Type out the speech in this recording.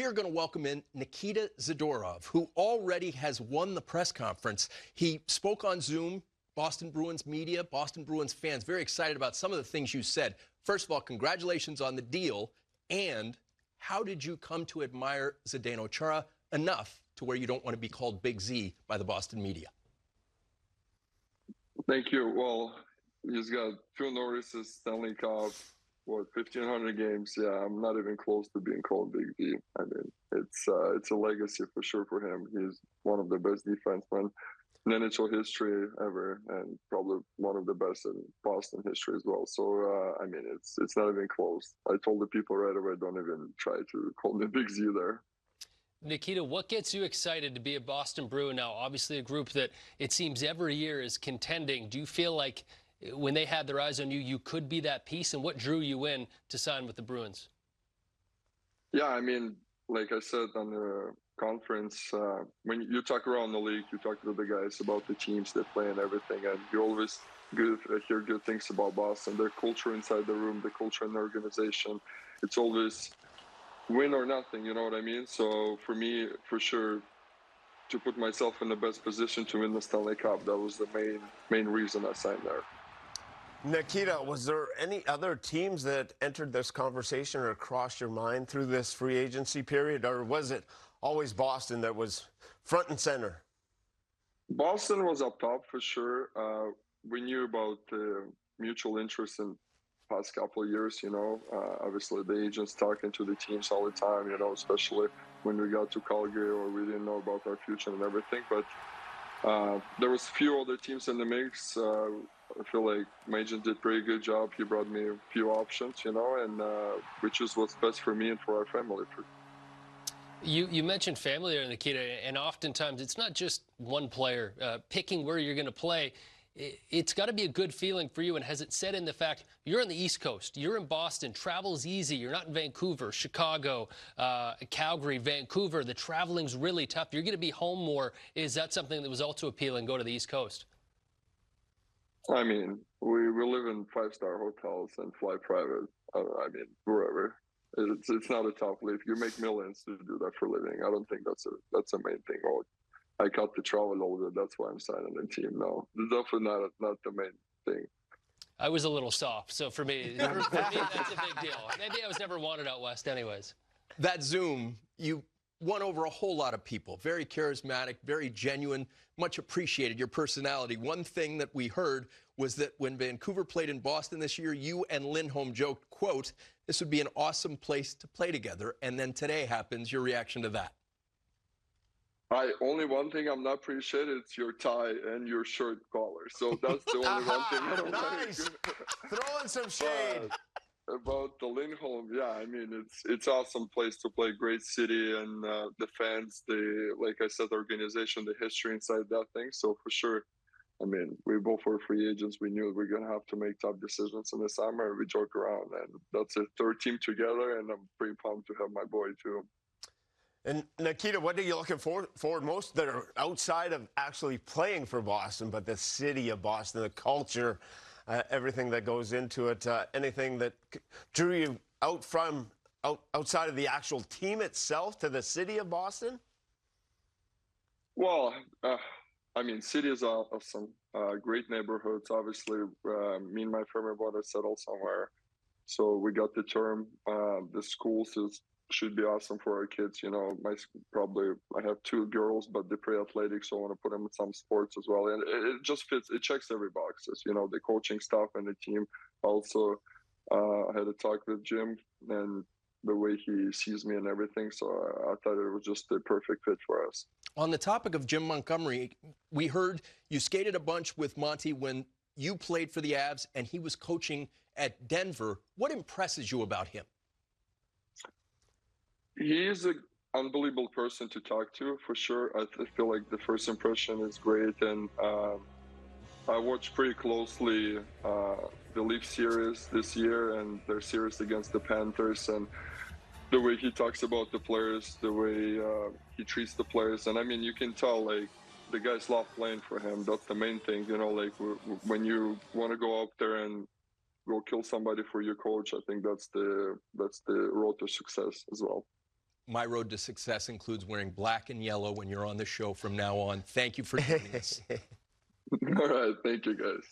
We are going to welcome in Nikita Zadorov, who already has won the press conference. He spoke on Zoom. Boston Bruins media, Boston Bruins fans, very excited about some of the things you said. First of all, congratulations on the deal. And how did you come to admire Zdeno Chara enough to where you don't want to be called Big Z by the Boston media? Thank you. Well, he's got 2 notices, Stanley Cup, 1,500 games. Yeah, I'm not even close to being called Big Z. I mean, it's a legacy for sure for him. He's one of the best defensemen in NHL history ever, and probably one of the best in Boston history as well. So, I mean, it's not even close. I told the people right away, don't even try to call me Big Z there. Nikita, what gets you excited to be a Boston Bruin now? Obviously a group that it seems every year is contending. Do you feel like when they had their eyes on you, you could be that piece? And what drew you in to sign with the Bruins? Yeah, I mean, like I said on the conference, when you talk around the league, you talk to the guys about the teams they play and everything, and you always hear good things about Boston, their culture inside the room, the culture in the organization. It's always win or nothing, you know what I mean? So for me, for sure, to put myself in the best position to win the Stanley Cup, that was the main reason I signed there. Nikita, was there any other teams that entered this conversation or crossed your mind through this free agency period, or was it always Boston that was front and center? Boston was up top for sure. We knew about mutual interest in past couple of years, you know. Obviously the agents talking to the teams all the time, you know, especially when we got to Calgary or we didn't know about our future and everything. But there was a few other teams in the mix. I feel like my agent did a pretty good job. He brought me a few options, you know, and we chose what's best for me and for our family. You mentioned family there, Nikita, and oftentimes it's not just one player picking where you're going to play. It's got to be a good feeling for you, and has it set in the fact you're on the East Coast, you're in Boston, travel's easy, you're not in Vancouver, Chicago, Calgary, Vancouver, the traveling's really tough, you're going to be home more. Is that something that was also appealing, go to the East Coast? I mean, we live in 5-star hotels and fly private. I mean, wherever. It's not a tough life. You make millions to do that for a living. I don't think that's a main thing. Oh, I cut the travel a little bit. That's why I'm signing the team. No, it's definitely not the main thing. I was a little soft, so for me that's a big deal. Maybe I was never wanted out west anyways. That Zoom, you won over a whole lot of people. Very charismatic, very genuine, much appreciated, your personality. One thing that we heard was that when Vancouver played in Boston this year, you and Lindholm joked, quote, this would be an awesome place to play together. And then today happens. Your reaction to that? Only one thing I'm not appreciated, it's your tie and your shirt collar. So that's the only one thing I don't nice. like. Throwing some shade. About the Lindholm, yeah, I mean, it's awesome place to play, great city, and the fans, like I said, the organization, the history inside that thing. So for sure, I mean, we both were free agents. We knew we are going to have to make tough decisions in the summer. We joke around, and that's a third team together, and I'm pretty pumped to have my boy too. And Nikita, what are you looking forward most that are outside of actually playing for Boston, but the city of Boston, the culture, everything that goes into it, anything that drew you outside of the actual team itself to the city of Boston? Well, I mean, city is awesome. Great neighborhoods. Obviously, me and my family bought to settle somewhere. So we got the term. The schools should be awesome for our kids. You know, I have 2 girls, but they play athletics, so I want to put them in some sports as well. And it just fits. It checks every boxes. You know, the coaching staff and the team. Also, I had a talk with Jim and the way he sees me and everything. So I thought it was just the perfect fit for us. On the topic of Jim Montgomery, we heard you skated a bunch with Monty when you played for the Avs and he was coaching at Denver. What impresses you about him? He is an unbelievable person to talk to, for sure. I feel like the first impression is great. And I watched pretty closely the Leaf series this year and their series against the Panthers. And the way he talks about the players, the way he treats the players. And I mean, you can tell, like, the guys love playing for him. That's the main thing, you know, like when you want to go out there and go kill somebody for your coach, I think that's the road to success as well. my road to success includes wearing black and yellow when you're on the show from now on. Thank you for joining us. All right. Thank you, guys.